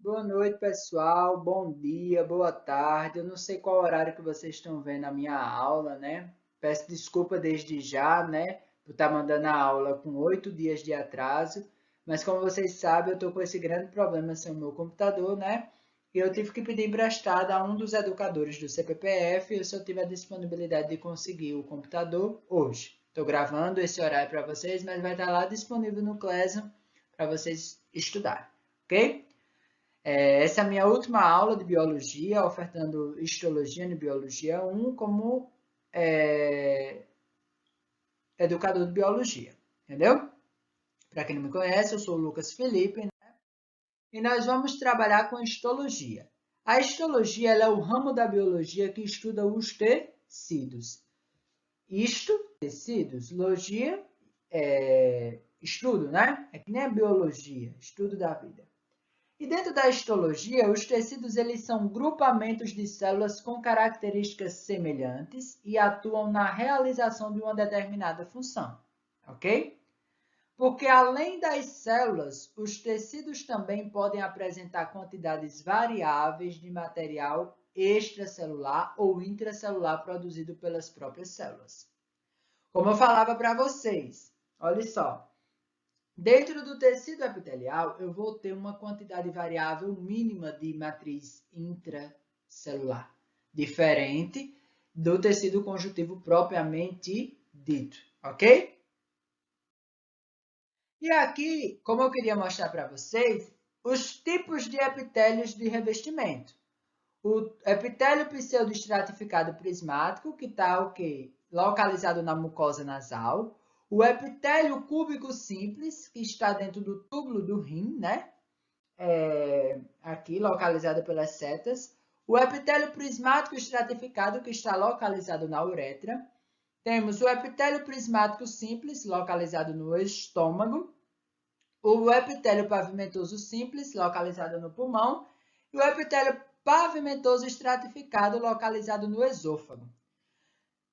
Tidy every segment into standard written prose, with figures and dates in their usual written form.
Boa noite, pessoal. Bom dia, boa tarde. Eu não sei qual horário que vocês estão vendo a minha aula, né? Peço desculpa desde já, né, por estar mandando a aula com 8 dias de atraso. Mas como vocês sabem, eu estou com esse grande problema sem o meu computador, né? E eu tive que pedir emprestado a um dos educadores do CPPF e eu só tive a disponibilidade de conseguir o computador hoje. Estou gravando esse horário para vocês, mas vai estar lá disponível no Classroom para vocês estudarem, ok? Essa é a minha última aula de biologia, ofertando histologia de biologia 1 como é, educador de biologia, entendeu? Para quem não me conhece, eu sou o Lucas Felipe, né? E nós vamos trabalhar com histologia. A histologia ela é o ramo da biologia que estuda os tecidos. Isto, tecidos, logia, estudo, né? É que nem a biologia, estudo da vida. E dentro da histologia, os tecidos eles são grupamentos de células com características semelhantes e atuam na realização de uma determinada função, ok? Porque além das células, os tecidos também podem apresentar quantidades variáveis de material extracelular ou intracelular produzido pelas próprias células. Como eu falava para vocês, olha só, dentro do tecido epitelial, eu vou ter uma quantidade variável mínima de matriz intracelular, diferente do tecido conjuntivo propriamente dito, ok? E aqui, como eu queria mostrar para vocês, os tipos de epitélios de revestimento. O epitélio pseudoestratificado prismático, que está o quê? Localizado na mucosa nasal. O epitélio cúbico simples, que está dentro do túbulo do rim, né? Aqui, localizado pelas setas. O epitélio prismático estratificado, que está localizado na uretra. Temos o epitélio prismático simples, localizado no estômago. O epitélio pavimentoso simples, localizado no pulmão. E o epitélio pavimentoso estratificado, localizado no esôfago.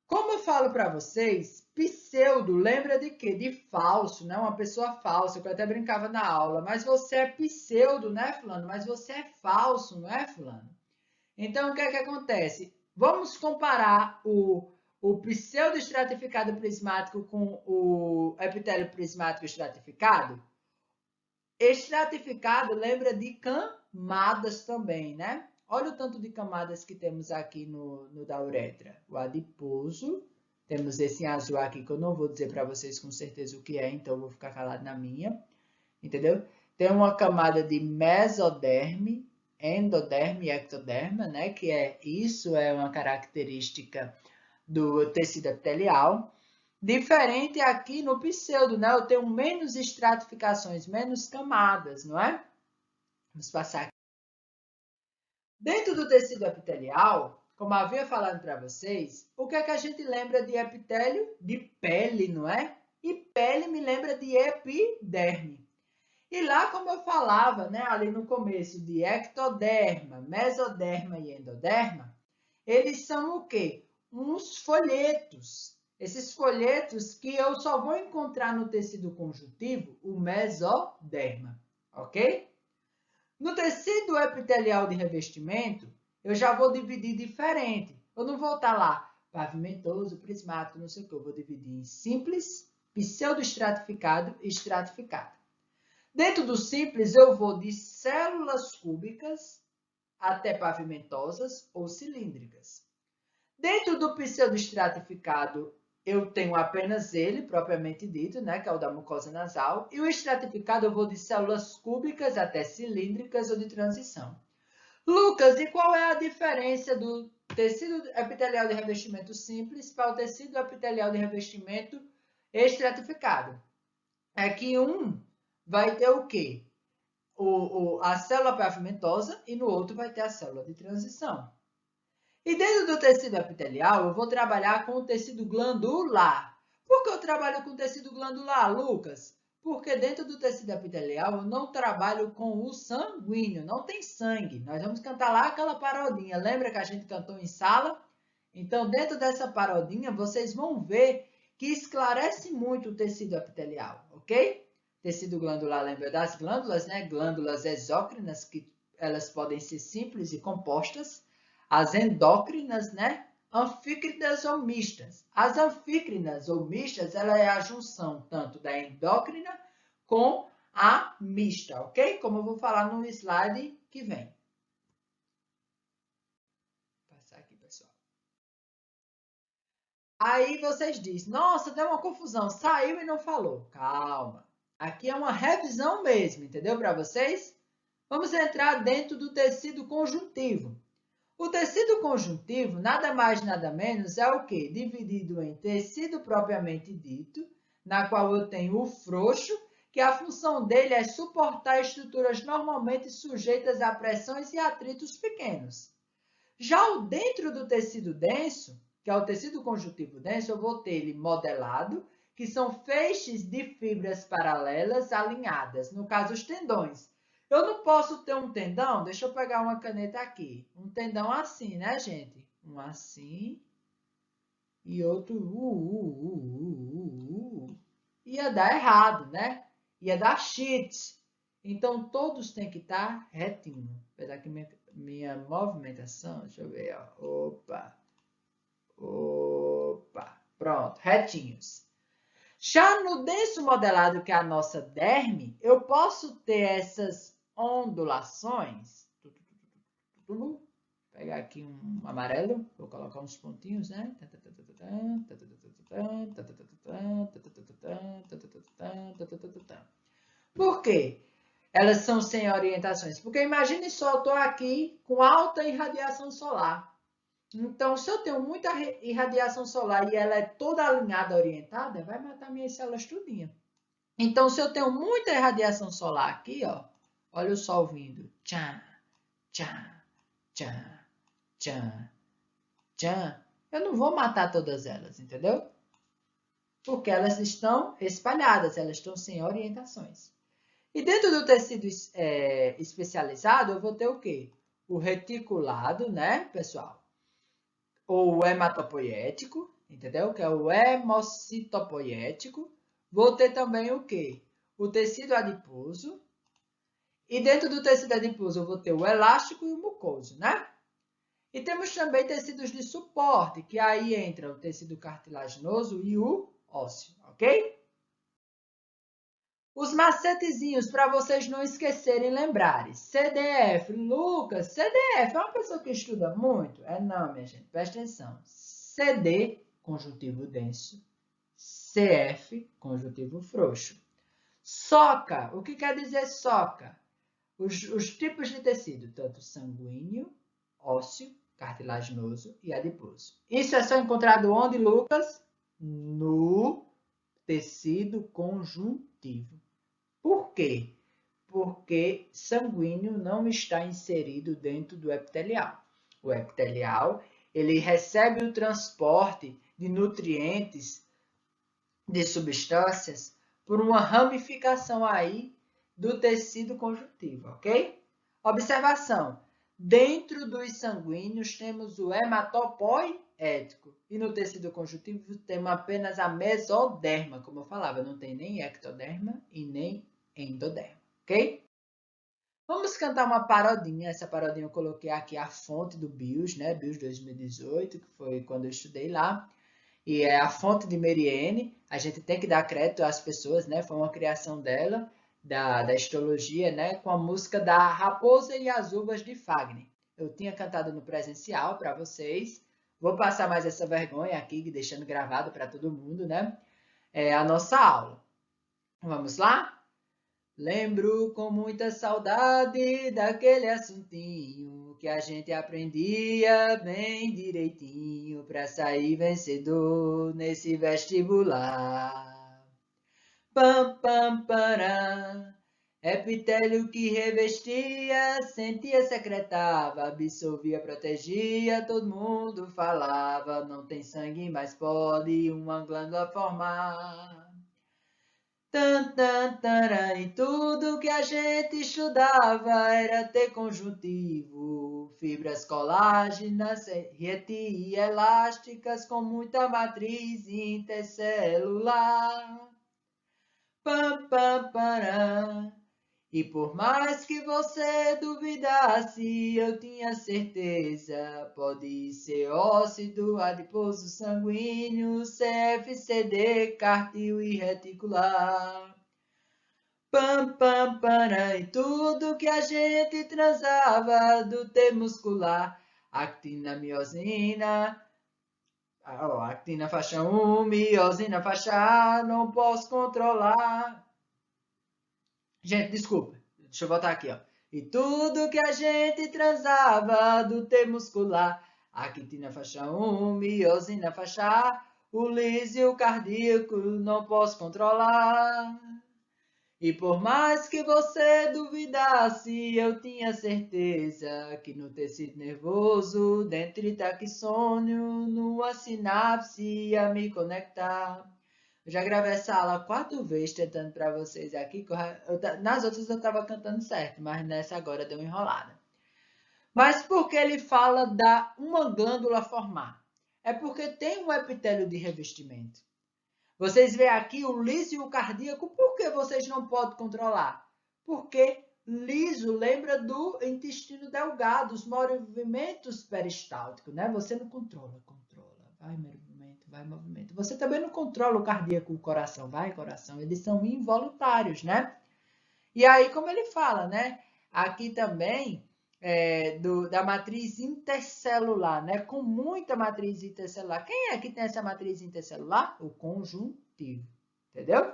Como eu falo para vocês, pseudo lembra de quê? De falso, né? Uma pessoa falsa, que eu até brincava na aula. Mas você é pseudo, né, fulano? Mas você é falso, não é, fulano? Então, o que é que acontece? Vamos comparar o pseudo estratificado prismático com o epitélio prismático estratificado? Estratificado lembra de camadas também, né? Olha o tanto de camadas que temos aqui no da uretra. O adiposo, temos esse azul aqui que eu não vou dizer para vocês com certeza o que é, então eu vou ficar calado na minha, entendeu? Tem uma camada de mesoderme, endoderme e ectoderma, né? Que é isso, é uma característica do tecido epitelial. Diferente aqui no pseudo, né? Eu tenho menos estratificações, menos camadas, não é? Vamos passar aqui. Dentro do tecido epitelial, como eu havia falado para vocês, o que é que a gente lembra de epitélio? De pele, não é? E pele me lembra de epiderme. E lá, como eu falava, né, ali no começo, de ectoderma, mesoderma e endoderma, eles são o quê? Uns folhetos. Esses folhetos que eu só vou encontrar no tecido conjuntivo, o mesoderma, ok? No tecido epitelial de revestimento, eu já vou dividir diferente. Eu não vou estar lá pavimentoso, prismático, não sei o que. Eu vou dividir em simples, pseudoestratificado e estratificado. Dentro do simples, eu vou de células cúbicas até pavimentosas ou cilíndricas. Dentro do pseudoestratificado, eu tenho apenas ele, propriamente dito, né, que é o da mucosa nasal, e o estratificado eu vou de células cúbicas até cilíndricas ou de transição. Lucas, e qual é a diferença do tecido epitelial de revestimento simples para o tecido epitelial de revestimento estratificado? É que um vai ter o quê? A célula pavimentosa e no outro vai ter a célula de transição. E dentro do tecido epitelial, eu vou trabalhar com o tecido glandular. Por que eu trabalho com o tecido glandular, Lucas? Porque dentro do tecido epitelial eu não trabalho com o sanguíneo, não tem sangue. Nós vamos cantar lá aquela parodinha. Lembra que a gente cantou em sala? Então, dentro dessa parodinha, vocês vão ver que esclarece muito o tecido epitelial, ok? Tecido glandular lembra das glândulas, né? Glândulas exócrinas que elas podem ser simples e compostas. As endócrinas, né? Anfícrinas ou mistas. As anfícrinas ou mistas, ela é a junção tanto da endócrina com a mista, ok? Como eu vou falar no slide que vem. Vou passar aqui, pessoal. Aí vocês dizem, nossa, deu uma confusão, saiu e não falou. Calma. Aqui é uma revisão mesmo, entendeu para vocês? Vamos entrar dentro do tecido conjuntivo. O tecido conjuntivo, nada mais, nada menos, é o quê? Dividido em tecido propriamente dito, na qual eu tenho o frouxo, que a função dele é suportar estruturas normalmente sujeitas a pressões e atritos pequenos. Já o dentro do tecido denso, que é o tecido conjuntivo denso, eu vou ter ele modelado, que são feixes de fibras paralelas alinhadas, no caso os tendões. Eu não posso ter um tendão, deixa eu pegar uma caneta aqui, um tendão assim, né, gente? Um assim e outro Ia dar errado, né? Ia dar cheat. Então, todos têm que estar retinho. Apesar que minha movimentação, deixa eu ver, ó. Opa, pronto, retinhos. Já no denso modelado, que é a nossa derme, eu posso ter essas ondulações. Vou pegar aqui um amarelo, vou colocar uns pontinhos, né? Por quê? Elas são sem orientações. Porque imagine só, eu estou aqui com alta irradiação solar. Então, se eu tenho muita irradiação solar e ela é toda alinhada, orientada, vai matar minhas células tudinha. Então, se eu tenho muita irradiação solar aqui, ó, olha o sol vindo. Tchan, tchan, tchan, tchan, tchan. Eu não vou matar todas elas, entendeu? Porque elas estão espalhadas, elas estão sem orientações. E dentro do tecido especializado, eu vou ter o quê? O reticulado, né, pessoal? Ou o hematopoético, entendeu? Que é o hemocitopoético. Vou ter também o quê? O tecido adiposo. E dentro do tecido adiposo eu vou ter o elástico e o mucoso, né? E temos também tecidos de suporte, que aí entra o tecido cartilaginoso e o ósseo, ok? Os macetezinhos para vocês não esquecerem, lembrarem. CDF, Lucas, CDF é uma pessoa que estuda muito? Não, minha gente, presta atenção. CD, conjuntivo denso. CF, conjuntivo frouxo. SOCA, o que quer dizer SOCA? Os tipos de tecido, tanto sanguíneo, ósseo, cartilaginoso e adiposo. Isso é só encontrado onde, Lucas? No tecido conjuntivo. Por quê? Porque sanguíneo não está inserido dentro do epitelial. O epitelial, ele recebe o transporte de nutrientes, de substâncias, por uma ramificação aí do tecido conjuntivo, ok? Observação. Dentro dos sanguíneos temos o hematopoético e no tecido conjuntivo temos apenas a mesoderma, como eu falava, não tem nem ectoderma e nem endoderma, ok? Vamos cantar uma parodinha. Essa parodinha eu coloquei aqui a fonte do BIOS, né? BIOS 2018, que foi quando eu estudei lá. E é a fonte de Meriene. A gente tem que dar crédito às pessoas, né? Foi uma criação dela, da histologia, né? Com a música da Raposa e as Uvas de Fagner. Eu tinha cantado no presencial para vocês. Vou passar mais essa vergonha aqui, deixando gravado para todo mundo, né? É a nossa aula. Vamos lá? Lembro com muita saudade daquele assuntinho que a gente aprendia bem direitinho para sair vencedor nesse vestibular. Pam, pam, pará. Epitélio que revestia, sentia, secretava, absorvia, protegia, todo mundo falava, não tem sangue, mas pode uma glândula formar. Tan, tan, taran, e tudo que a gente estudava era ter conjuntivo, fibras colágenas, retielásticas com muita matriz intercelular. Pam, pam, param. E por mais que você duvidasse, eu tinha certeza. Pode ser óxido, adiposo sanguíneo, CFCD, cartil e reticular. Pam, pam, para em tudo que a gente transava do T muscular. Actina, miosina, actina faixa 1, miosina faixa A, não posso controlar. Gente, desculpa, deixa eu voltar aqui, ó. E tudo que a gente transava do T muscular, actina faixa 1, miosina faixa A, o lísio cardíaco não posso controlar. E por mais que você duvidasse, eu tinha certeza que no tecido nervoso, dentre taquissônio, numa sinapse ia me conectar. Eu já gravei essa aula 4 vezes tentando para vocês aqui. Nas outras eu estava cantando certo, mas nessa agora deu uma enrolada. Mas por que ele fala da uma glândula formar? É porque tem um epitélio de revestimento. Vocês veem aqui o liso e o cardíaco, por que vocês não podem controlar? Porque liso lembra do intestino delgado, os movimentos peristálticos, né? Você não controla. Vai movimento. Você também não controla o cardíaco, o coração, vai coração. Eles são involuntários, né? E aí, como ele fala, né? Aqui também da matriz intercelular, né? Com muita matriz intercelular. Quem é que tem essa matriz intercelular? O conjuntivo, entendeu?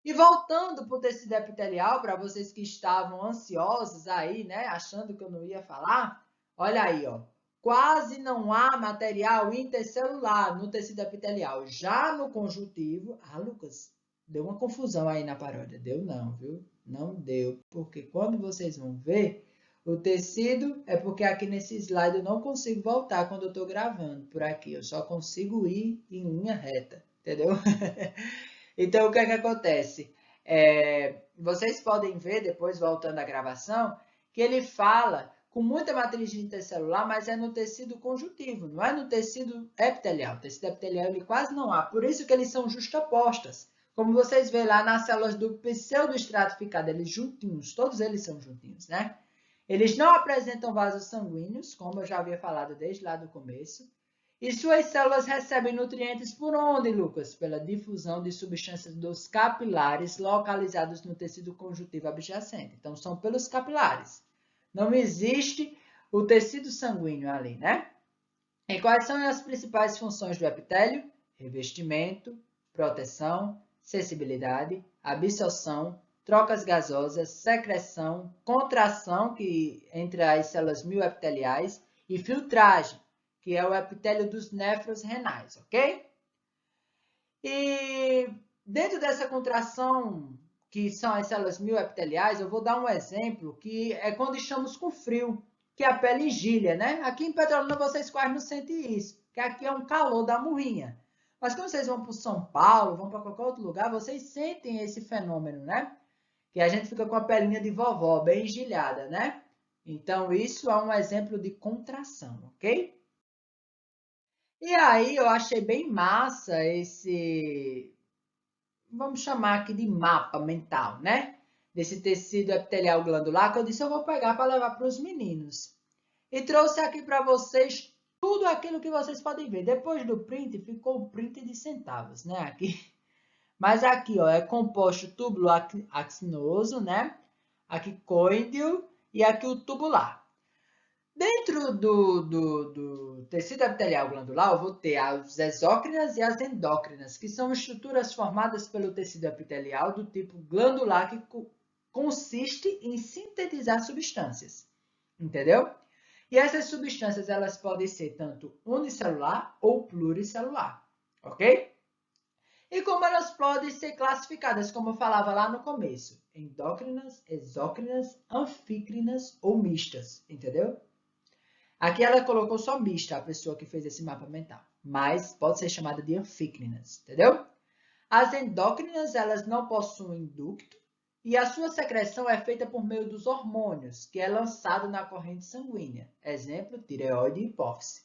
E voltando para o tecido epitelial, para vocês que estavam ansiosos aí, né? Achando que eu não ia falar, olha aí, ó. Quase não há material intercelular no tecido epitelial. Já no conjuntivo, Lucas, deu uma confusão aí na paródia. Deu não, viu? Não deu, porque quando vocês vão ver, o tecido é porque aqui nesse slide eu não consigo voltar quando eu estou gravando por aqui. Eu só consigo ir em linha reta, entendeu? Então, o que é que acontece? Vocês podem ver, depois voltando à gravação, que ele fala com muita matriz intercelular, mas é no tecido conjuntivo, não é no tecido epitelial. O tecido epitelial ele quase não há, por isso que eles são justapostas. Como vocês veem lá nas células do pseudoestratificado, eles juntinhos, todos eles são juntinhos, né? Eles não apresentam vasos sanguíneos, como eu já havia falado desde lá do começo. E suas células recebem nutrientes por onde, Lucas? Pela difusão de substâncias dos capilares localizados no tecido conjuntivo adjacente. Então, são pelos capilares. Não existe o tecido sanguíneo ali, né? E quais são as principais funções do epitélio? Revestimento, proteção, sensibilidade, absorção, trocas gasosas, secreção, contração entre as células mioepiteliais e filtragem, que é o epitélio dos néfros renais, ok? E dentro dessa contração, que são as células mioepiteliais, eu vou dar um exemplo, que é quando estamos com frio, que a pele engilha, né? Aqui em Petrolina vocês quase não sentem isso, que aqui é um calor da murrinha. Mas quando vocês vão para São Paulo, vão para qualquer outro lugar, vocês sentem esse fenômeno, né? Que a gente fica com a pelinha de vovó bem engilhada, né? Então, isso é um exemplo de contração, ok? E aí eu achei bem massa esse, vamos chamar aqui de mapa mental, né? Desse tecido epitelial glandular que eu disse eu vou pegar para levar para os meninos. E trouxe aqui para vocês tudo aquilo que vocês podem ver. Depois do print, ficou o print de centavos, né? Aqui. Mas aqui, ó, é composto túbulo actinoso, né? Aqui coídeo e aqui o tubular. Dentro do tecido epitelial glandular, eu vou ter as exócrinas e as endócrinas, que são estruturas formadas pelo tecido epitelial do tipo glandular, que consiste em sintetizar substâncias. Entendeu? E essas substâncias elas podem ser tanto unicelular ou pluricelular. Ok? E como elas podem ser classificadas, como eu falava lá no começo, endócrinas, exócrinas, anfícrinas ou mistas. Entendeu? Aqui ela colocou só mista, a pessoa que fez esse mapa mental, mas pode ser chamada de anfícrinas, entendeu? As endócrinas, elas não possuem ducto e a sua secreção é feita por meio dos hormônios, que é lançado na corrente sanguínea. Exemplo, tireoide e hipófise.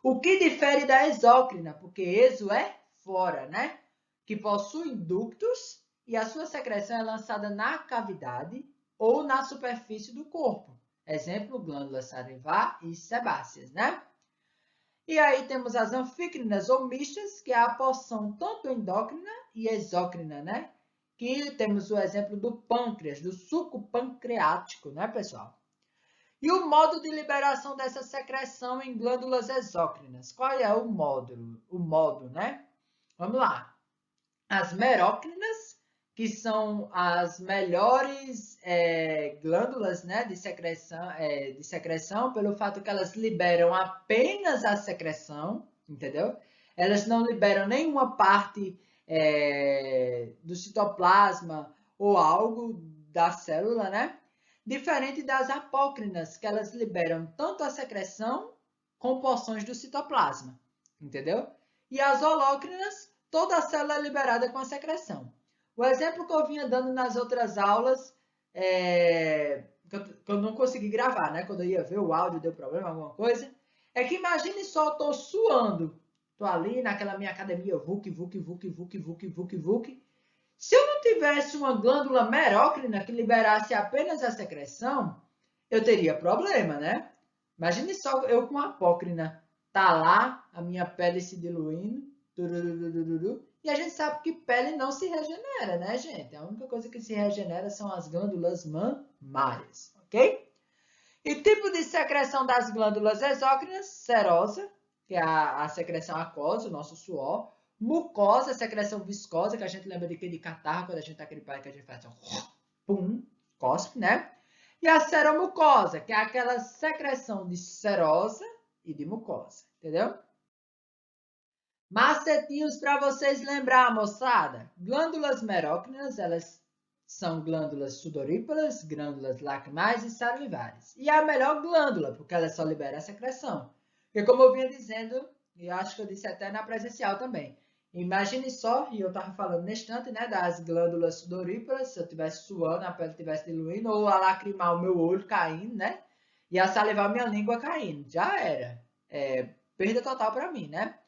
O que difere da exócrina, porque exo é fora, né? Que possui ductos e a sua secreção é lançada na cavidade ou na superfície do corpo. Exemplo, glândulas salivar e sebáceas, né? E aí temos as anfícrinas ou mistas, que é a porção tanto endócrina e exócrina, né? Que temos o exemplo do pâncreas, do suco pancreático, né, pessoal? E o modo de liberação dessa secreção em glândulas exócrinas. Qual é o modo? O modo, né? Vamos lá. As merócrinas, que são as melhores glândulas, né, de secreção, pelo fato que elas liberam apenas a secreção, entendeu? Elas não liberam nenhuma parte do citoplasma ou algo da célula, né? Diferente das apócrinas, que elas liberam tanto a secreção com porções do citoplasma, entendeu? E as holócrinas, toda a célula é liberada com a secreção. O exemplo que eu vinha dando nas outras aulas, que eu não consegui gravar, né? Quando eu ia ver o áudio, deu problema, alguma coisa, é que imagine só, eu estou suando, estou ali naquela minha academia, vuc. Se eu não tivesse uma glândula merócrina que liberasse apenas a secreção, eu teria problema, né? Imagine só eu com apócrina, tá lá a minha pele se diluindo, e a gente sabe que pele não se regenera, né, gente? A única coisa que se regenera são as glândulas mamárias, ok? E tipo de secreção das glândulas exócrinas, serosa, que é a secreção aquosa, o nosso suor. Mucosa, secreção viscosa, que a gente lembra de que de catarro, quando a gente tá aquele pai que a gente faz pum, cospe, né? E a seromucosa, que é aquela secreção de serosa e de mucosa, entendeu? Macetinhos para vocês lembrar, moçada. Glândulas merócrinas, elas são glândulas sudoríparas, glândulas lacrimais e salivares. E é a melhor glândula, porque ela só libera a secreção. Porque como eu vinha dizendo, e acho que eu disse até na presencial também, imagine só, e eu estava falando nesse instante, né, das glândulas sudoríparas, se eu estivesse suando, a pele estivesse diluindo, ou a lacrimal, o meu olho caindo, né? E a salivar, minha língua caindo. Já era. Perda total para mim, né?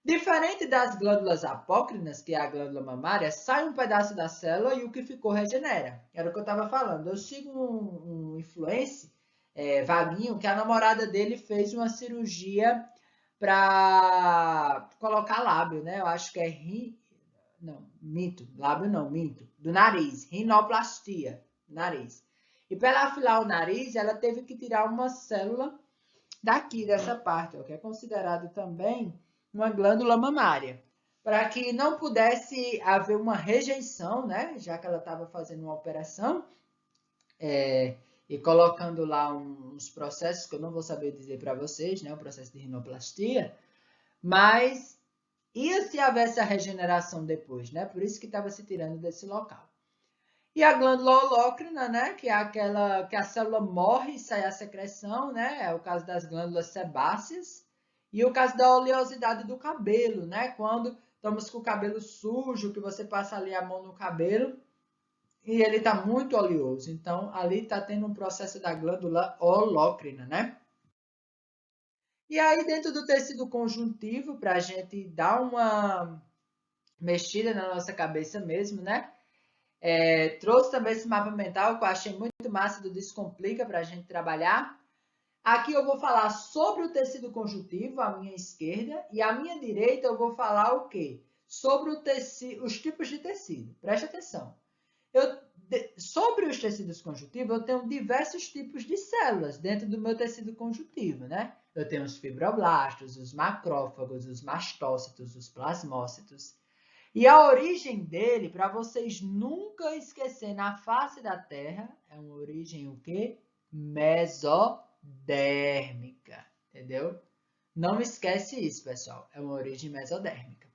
Diferente das glândulas apócrinas, que é a glândula mamária, sai um pedaço da célula e o que ficou regenera. Era o que eu estava falando. Eu sigo um influencer, Vaguinho, que a namorada dele fez uma cirurgia para colocar lábio, né? Eu acho que é lábio não, minto, do nariz, rinoplastia, nariz. E para ela afilar o nariz, ela teve que tirar uma célula daqui, dessa parte, ó, que é considerado também uma glândula mamária, para que não pudesse haver uma rejeição, né? Já que ela estava fazendo uma operação e colocando lá uns processos que eu não vou saber dizer para vocês, né? O processo de rinoplastia, mas ia se haver essa regeneração depois, né? Por isso que estava se tirando desse local. E a glândula holócrina, né, que é aquela que a célula morre e sai a secreção, né? É o caso das glândulas sebáceas. E o caso da oleosidade do cabelo, né? Quando estamos com o cabelo sujo, que você passa ali a mão no cabelo e ele está muito oleoso. Então, ali está tendo um processo da glândula holócrina, né? E aí, dentro do tecido conjuntivo, para a gente dar uma mexida na nossa cabeça mesmo, né? Trouxe também esse mapa mental que eu achei muito massa do Descomplica para a gente trabalhar. Aqui eu vou falar sobre o tecido conjuntivo, à minha esquerda, e à minha direita eu vou falar o quê? Sobre os tipos de tecido. Preste atenção. Sobre os tecidos conjuntivos, eu tenho diversos tipos de células dentro do meu tecido conjuntivo, né? Eu tenho os fibroblastos, os macrófagos, os mastócitos, os plasmócitos. E a origem dele, para vocês nunca esquecerem na face da Terra, é uma origem o quê? Mesodérmica, entendeu? Não esquece isso, pessoal. É uma origem mesodérmica.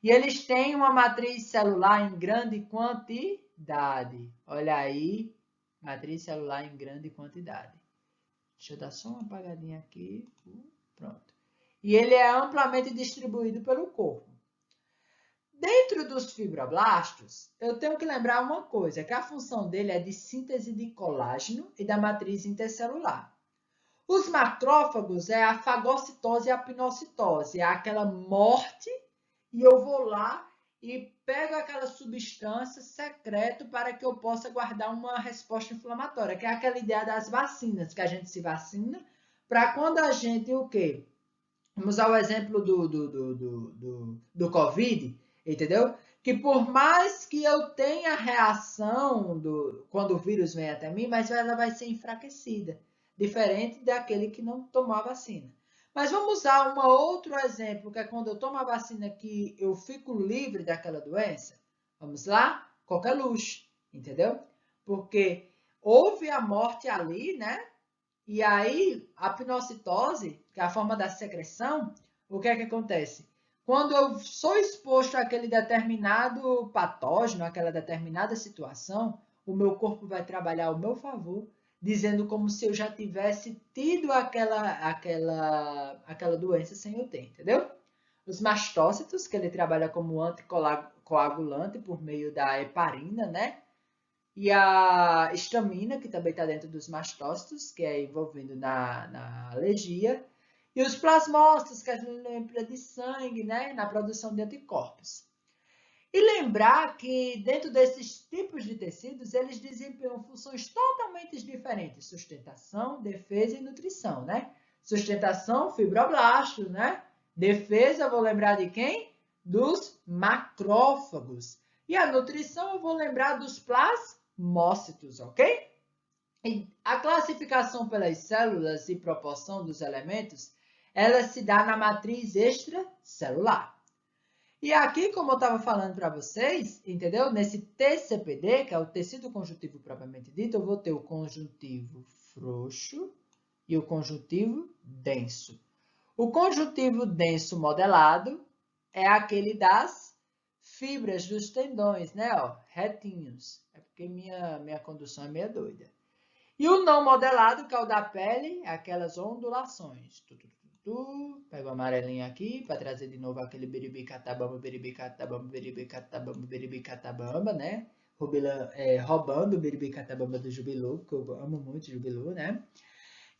E eles têm uma matriz celular em grande quantidade. Olha aí, matriz celular em grande quantidade. Deixa eu dar só uma apagadinha aqui. Pronto. E ele é amplamente distribuído pelo corpo. Dentro dos fibroblastos, eu tenho que lembrar uma coisa, que a função dele é de síntese de colágeno e da matriz intercelular. Os macrófagos é a fagocitose e a pinocitose, é aquela morte e eu vou lá e pego aquela substância secreta para que eu possa guardar uma resposta inflamatória, que é aquela ideia das vacinas, que a gente se vacina, para quando a gente, o quê? Vamos usar o exemplo do Covid, entendeu? Que por mais que eu tenha reação quando o vírus vem até mim, mas ela vai ser enfraquecida, diferente daquele que não tomou a vacina. Mas vamos usar um outro exemplo, que é quando eu tomo a vacina que eu fico livre daquela doença. Vamos lá? Coqueluche, entendeu? Porque houve a morte ali, né? E aí, a pinocitose, que é a forma da secreção, o que é que acontece? Quando eu sou exposto àquele determinado patógeno, àquela determinada situação, o meu corpo vai trabalhar ao meu favor, dizendo como se eu já tivesse tido aquela doença sem eu ter, entendeu? Os mastócitos, que ele trabalha como anticoagulante por meio da heparina, né? E a histamina, que também está dentro dos mastócitos, que é envolvendo na alergia. E os plasmócitos, que a gente lembra de sangue, né? Na produção de anticorpos. E lembrar que dentro desses tipos de tecidos, eles desempenham funções totalmente diferentes. Sustentação, defesa e nutrição, né? Sustentação, fibroblastos, né? Defesa, vou lembrar de quem? Dos macrófagos. E a nutrição, eu vou lembrar dos plasmócitos, ok? E a classificação pelas células e proporção dos elementos, ela se dá na matriz extracelular. E aqui, como eu estava falando para vocês, entendeu? Nesse TCPD, que é o tecido conjuntivo propriamente dito, eu vou ter o conjuntivo frouxo e o conjuntivo denso. O conjuntivo denso modelado é aquele das fibras dos tendões, né? Ó, retinhos. É porque minha condução é meio doida. E o não modelado, que é o da pele, é aquelas ondulações. Pega o amarelinho aqui para trazer de novo aquele biribicatabamba, biribicatabamba, biribicatabamba, biribicatabamba, né? Roubando o biribicatabamba do Jubilu, porque eu amo muito Jubilu, né?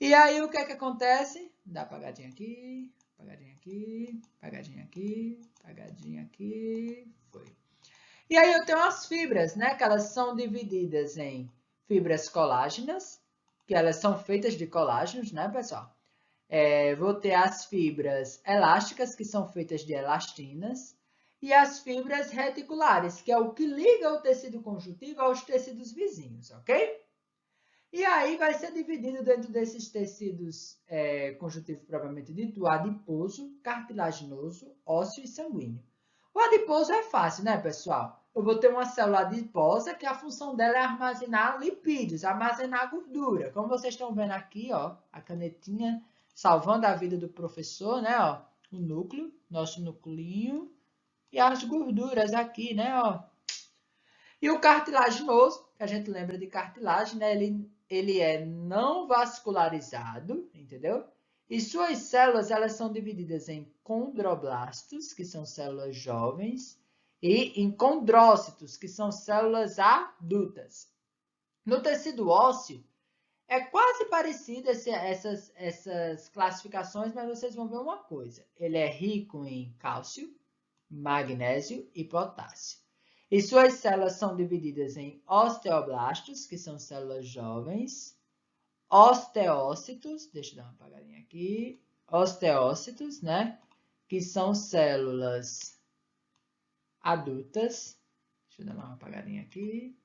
E aí o que é que acontece? Dá apagadinha aqui, apagadinha aqui, apagadinha aqui, apagadinha aqui, foi. E aí eu tenho as fibras, né? Que elas são divididas em fibras colágenas, que elas são feitas de colágenos, né, pessoal? Vou ter as fibras elásticas, que são feitas de elastinas, e as fibras reticulares, que é o que liga o tecido conjuntivo aos tecidos vizinhos, ok? E aí vai ser dividido dentro desses tecidos conjuntivos propriamente dito, o adiposo, cartilaginoso, ósseo e sanguíneo. O adiposo é fácil, né, pessoal? Eu vou ter uma célula adiposa que a função dela é armazenar lipídios, armazenar gordura. Como vocês estão vendo aqui, ó, a canetinha salvando a vida do professor, né, ó, o núcleo, nosso nuclinho, e as gorduras aqui, né, ó. E o cartilaginoso, que a gente lembra de cartilagem, né, ele é não vascularizado, entendeu? E suas células, elas são divididas em condroblastos, que são células jovens, e em condrócitos, que são células adultas. No tecido ósseo, é quase parecido essas classificações, mas vocês vão ver uma coisa. Ele é rico em cálcio, magnésio e potássio. E suas células são divididas em osteoblastos, que são células jovens, osteócitos, deixa eu dar uma apagadinha aqui, osteócitos, né? Que são células adultas, deixa eu dar uma apagadinha aqui,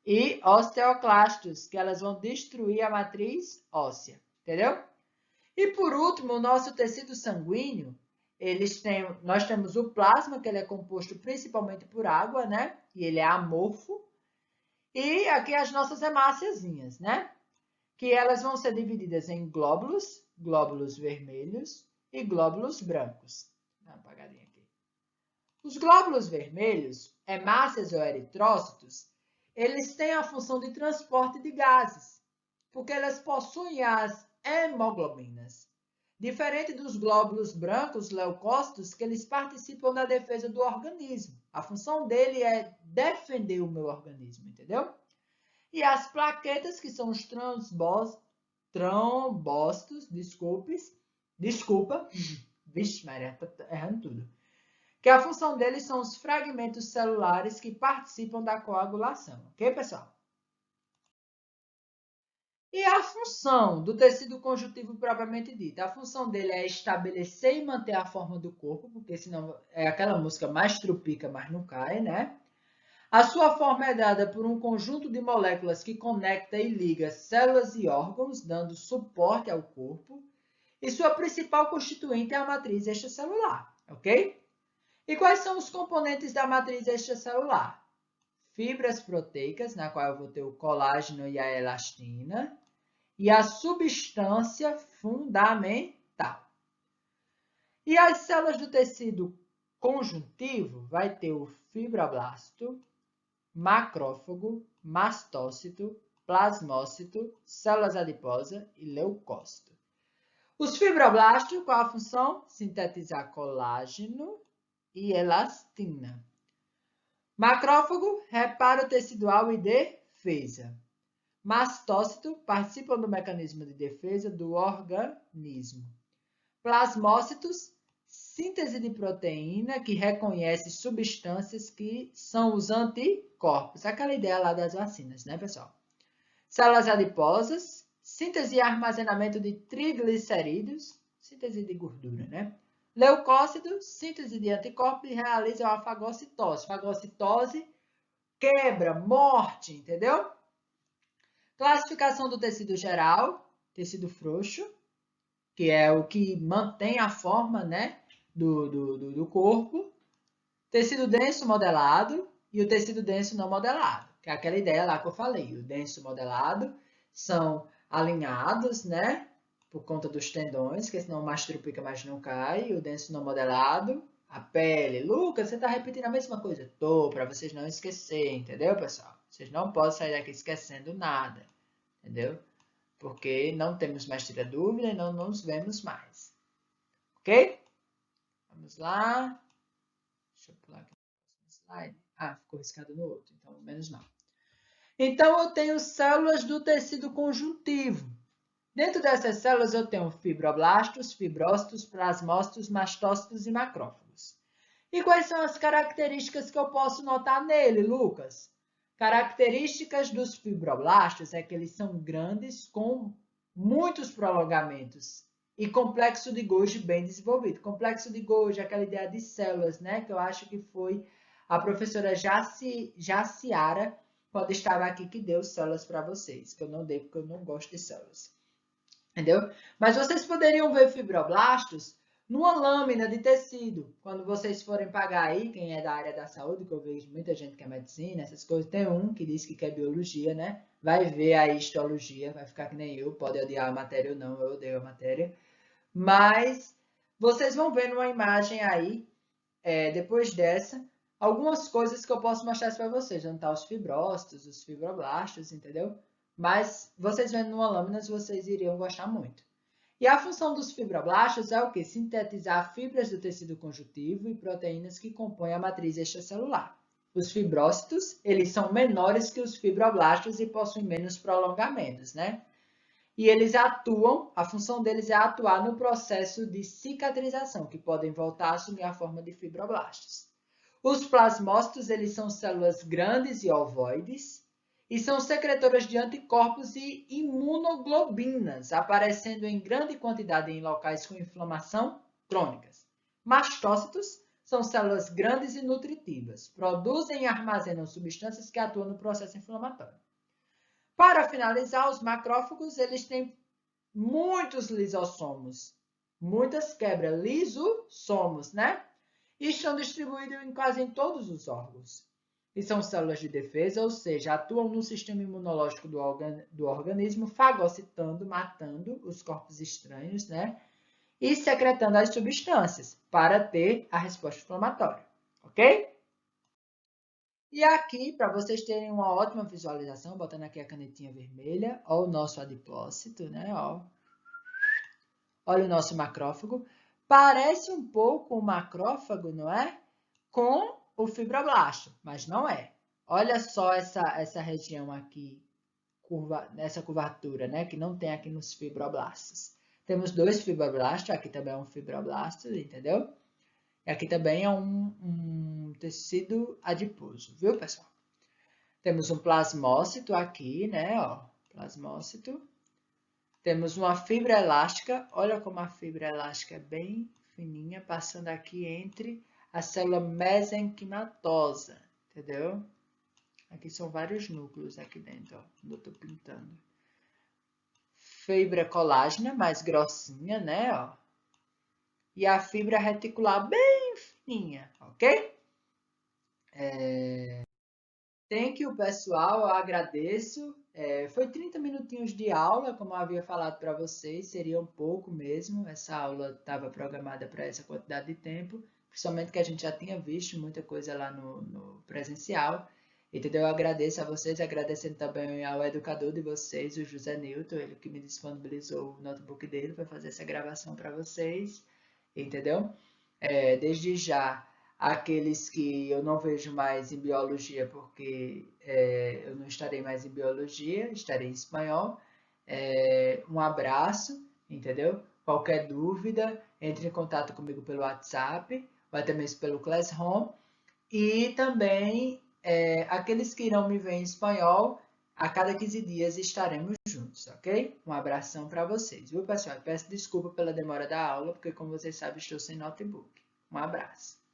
e osteoclastos, que elas vão destruir a matriz óssea, entendeu? E por último, o nosso tecido sanguíneo, nós temos o plasma, que ele é composto principalmente por água, né? E ele é amorfo. E aqui as nossas hemáciazinhas, né? Que elas vão ser divididas em glóbulos vermelhos e glóbulos brancos. Dá uma apagadinha aqui. Os glóbulos vermelhos, hemácias ou eritrócitos, eles têm a função de transporte de gases, porque elas possuem as hemoglobinas. Diferente dos glóbulos brancos, leucócitos, que eles participam da defesa do organismo. A função dele é defender o meu organismo, entendeu? E as plaquetas, que são os trombócitos, desculpa, vixe Maria, tô errando tudo. que a função deles são os fragmentos celulares que participam da coagulação, ok, pessoal? E a função do tecido conjuntivo propriamente dito? A função dele é estabelecer e manter a forma do corpo, porque senão é aquela música mais trupica, mas não cai, né? A sua forma é dada por um conjunto de moléculas que conecta e liga células e órgãos, dando suporte ao corpo. E sua principal constituinte é a matriz extracelular, ok? E quais são os componentes da matriz extracelular? Fibras proteicas, na qual eu vou ter o colágeno e a elastina, e a substância fundamental. E as células do tecido conjuntivo vai ter o fibroblasto, macrófago, mastócito, plasmócito, células adiposas e leucócito. Os fibroblastos, qual a função? Sintetizar colágeno e elastina. Macrófago, reparo tecidual e defesa. Mastócito, participa do mecanismo de defesa do organismo. Plasmócitos, síntese de proteína que reconhece substâncias que são os anticorpos. Aquela ideia lá das vacinas, né, pessoal? Células adiposas, síntese e armazenamento de triglicerídeos, síntese de gordura, né? Leucócitos, síntese de anticorpos e realizam a fagocitose. Fagocitose, quebra, morte, entendeu? Classificação do tecido geral, tecido frouxo, que é o que mantém a forma, né, do corpo. Tecido denso modelado e o tecido denso não modelado, que é aquela ideia lá que eu falei. O denso modelado são alinhados, né, por conta dos tendões, que senão o mastrupica, mas não cai. O denso não modelado, a pele. Lucas, você está repetindo a mesma coisa? Tô, para vocês não esquecerem, entendeu, pessoal? Vocês não podem sair daqui esquecendo nada, entendeu? Porque não temos mais tira dúvida e não nos vemos mais. Ok? Vamos lá. Deixa eu pular aqui no próximo slide. Ah, ficou riscado no outro, então menos mal. Então, eu tenho células do tecido conjuntivo. Dentro dessas células, eu tenho fibroblastos, fibrócitos, plasmócitos, mastócitos e macrófagos. E quais são as características que eu posso notar nele, Lucas? Características dos fibroblastos é que eles são grandes, com muitos prolongamentos e complexo de Golgi bem desenvolvido. Complexo de Golgi, aquela ideia de células, né? Que eu acho que foi a professora Jaciara, quando estava aqui, que deu células para vocês, que eu não dei porque eu não gosto de células. Entendeu? Mas vocês poderiam ver fibroblastos numa lâmina de tecido. Quando vocês forem pagar aí, quem é da área da saúde, que eu vejo muita gente que é medicina, essas coisas, tem um que diz que quer biologia, né? Vai ver a histologia, vai ficar que nem eu, pode odiar a matéria ou não, eu odeio a matéria. Mas vocês vão ver numa imagem aí, depois dessa, algumas coisas que eu posso mostrar para vocês. Onde estão os fibrócitos, os fibroblastos, entendeu? Mas vocês vendo numa lâmina, vocês iriam gostar muito. E a função dos fibroblastos é o quê? Sintetizar fibras do tecido conjuntivo e proteínas que compõem a matriz extracelular. Os fibrócitos, eles são menores que os fibroblastos e possuem menos prolongamentos, né? E eles atuam, a função deles é atuar no processo de cicatrização, que podem voltar a assumir a forma de fibroblastos. Os plasmócitos, eles são células grandes e ovoides, e são secretoras de anticorpos e imunoglobinas, aparecendo em grande quantidade em locais com inflamação crônicas. Mastócitos são células grandes e nutritivas, produzem e armazenam substâncias que atuam no processo inflamatório. Para finalizar, os macrófagos, eles têm muitos lisossomos, muitas quebras, lisossomos, né? E estão distribuídos em quase todos os órgãos. E são células de defesa, ou seja, atuam no sistema imunológico do organismo, fagocitando, matando os corpos estranhos, né? E secretando as substâncias para ter a resposta inflamatória, ok? E aqui, para vocês terem uma ótima visualização, botando aqui a canetinha vermelha, ó o nosso adipócito, né? Ó. Olha o nosso macrófago. Parece um pouco o macrófago, não é? Com o fibroblasto, mas não é. Olha só essa região aqui, essa curvatura, né? Que não tem aqui nos fibroblastos. Temos dois fibroblastos, aqui também é um fibroblasto, entendeu? E aqui também é um tecido adiposo, viu, pessoal? Temos um plasmócito aqui, né, ó, plasmócito. Temos uma fibra elástica, olha como a fibra elástica é bem fininha, passando aqui entre a célula mesenquimatosa, entendeu? Aqui são vários núcleos aqui dentro, ó, quando eu tô pintando. Fibra colágena, mais grossinha, né, ó. E a fibra reticular bem fininha, ok? Thank you, pessoal, eu agradeço. Foi 30 minutinhos de aula, como eu havia falado para vocês, seria um pouco mesmo. Essa aula estava programada para essa quantidade de tempo, principalmente que a gente já tinha visto muita coisa lá no presencial. Entendeu? Eu agradeço a vocês, agradecendo também ao educador de vocês, o José Newton, ele que me disponibilizou o notebook dele para fazer essa gravação para vocês, entendeu? Desde já, aqueles que eu não vejo mais em biologia, porque eu não estarei mais em biologia, estarei em espanhol. Um abraço, entendeu? Qualquer dúvida, entre em contato comigo pelo WhatsApp, ou até mesmo pelo Classroom. E também, aqueles que irão me ver em espanhol, a cada 15 dias estaremos juntos, ok? Um abração para vocês, viu, pessoal? Peço desculpa pela demora da aula, porque, como vocês sabem, estou sem notebook. Um abraço.